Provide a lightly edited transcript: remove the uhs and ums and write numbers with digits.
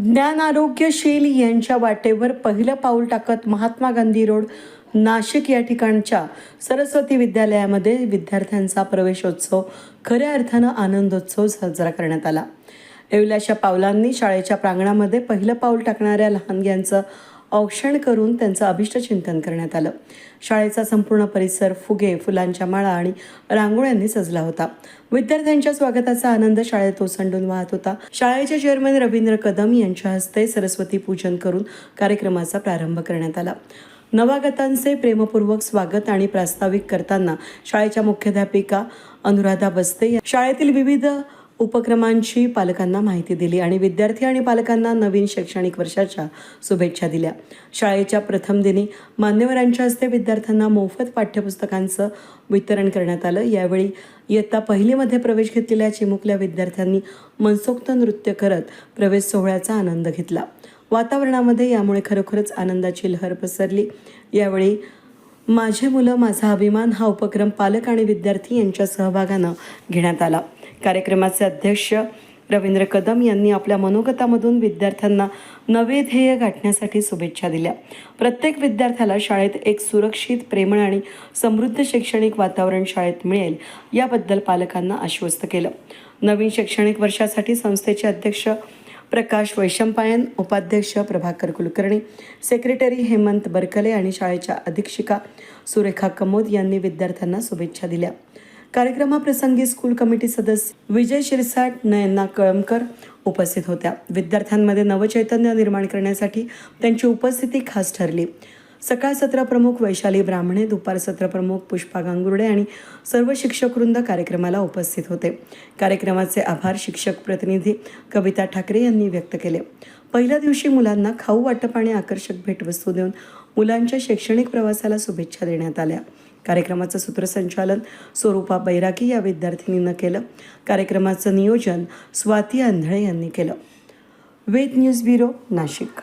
ज्ञान आरोग्यशील यांच्या वाटेवर पहिलं पाऊल टाकत महात्मा गांधी रोड नाशिक या ठिकाणच्या सरस्वती विद्यालयामध्ये विद्यार्थ्यांचा प्रवेशोत्सव खऱ्या अर्थानं आनंदोत्सव साजरा करण्यात आला। येवल्याच्या पावलांनी शाळेच्या प्रांगणामध्ये पहिलं पाऊल टाकणाऱ्या लहानग्यांचं औक्षण करून त्यांचं अभिष्टचिंतन करण्यात आलं। शाळेचा संपूर्ण परिसर फुगे, फुलांच्या माळा आणि रांगोळ्यांनी सजला होता। विद्यार्थ्यांच्या स्वागताचा आनंद शाळेत ओसंडून वाहत होता। शाळेचे चेअरमन रवींद्र कदम यांच्या हस्ते सरस्वती पूजन करून कार्यक्रमाचा प्रारंभ करण्यात आला। नवागतांचे प्रेमपूर्वक स्वागत आणि प्रास्ताविक करताना शाळेच्या मुख्याध्यापिका अनुराधा बस्ते शाळेतील विविध उपक्रमांची पालकांना माहिती दिली आणि विद्यार्थी आणि पालकांना नवीन शैक्षणिक वर्षाच्या शुभेच्छा दिल्या। शाळेच्या प्रथम दिनी मान्यवरांच्या हस्ते विद्यार्थ्यांना मोफत पाठ्यपुस्तकांचं वितरण करण्यात आलं। यावेळी इयत्ता पहिलीमध्ये प्रवेश घेतलेल्या चिमुकल्या विद्यार्थ्यांनी मनसोक्त नृत्य करत प्रवेश सोहळ्याचा आनंद घेतला। वातावरणामध्ये यामुळे खरोखरच आनंदाची लहर पसरली। यावेळी माझे मुलं माझा अभिमान हा उपक्रम पालक आणि विद्यार्थी यांच्या सहभागानं घेण्यात आला। कार्यक्रमाचे अध्यक्ष रवींद्र कदम यांनी आपल्या मनोगतामधून विद्यार्थ्यांना नवे ध्येय गाठण्यासाठी शुभेच्छा दिल्या। प्रत्येक विद्यार्थ्याला शाळेत एक सुरक्षित, प्रेमळ आणि समृद्ध शैक्षणिक वातावरण शाळेत मिळेल याबद्दल पालकांना आश्वस्त केलं। नवीन शैक्षणिक वर्षासाठी संस्थेचे अध्यक्ष प्रकाश वैशंपायन, उपाध्यक्ष प्रभाकर कुलकर्णी, सेक्रेटरी हेमंत बरकले आणि शाळेच्या अधीक्षिका सुरेखा कमोद यांनी विद्यार्थ्यांना शुभेच्छा दिल्या। कार्यक्रमाप्रसंगी स्कूल कमिटी सदस्य विजय शिरसाट, नयना कळमकर उपस्थित होत्या। विद्यार्थ्यांमध्ये नवचैतन्य निर्माण करण्यासाठी त्यांची उपस्थिती खास ठरली। सकाळ सत्र प्रमुख वैशाली ब्राह्मणे, दुपार सत्र प्रमुख पुष्पा गांगुर्डे आणि सर्व शिक्षकवृंद कार्यक्रमाला उपस्थित होते। कार्यक्रमाचे आभार शिक्षक प्रतिनिधी कविता ठाकरे यांनी व्यक्त केले। पहिल्या दिवशी मुलांना खाऊ वाटप आणि आकर्षक भेटवस्तू देऊन मुलांच्या शैक्षणिक प्रवासाला शुभेच्छा देण्यात आल्या। कार्यक्रमाचं सूत्रसंचालन स्वरूपा बैरागी या विद्यार्थिनीनं केलं। कार्यक्रमाचं नियोजन स्वाती आंधळे यांनी केलं। वेद न्यूज ब्युरो, नाशिक।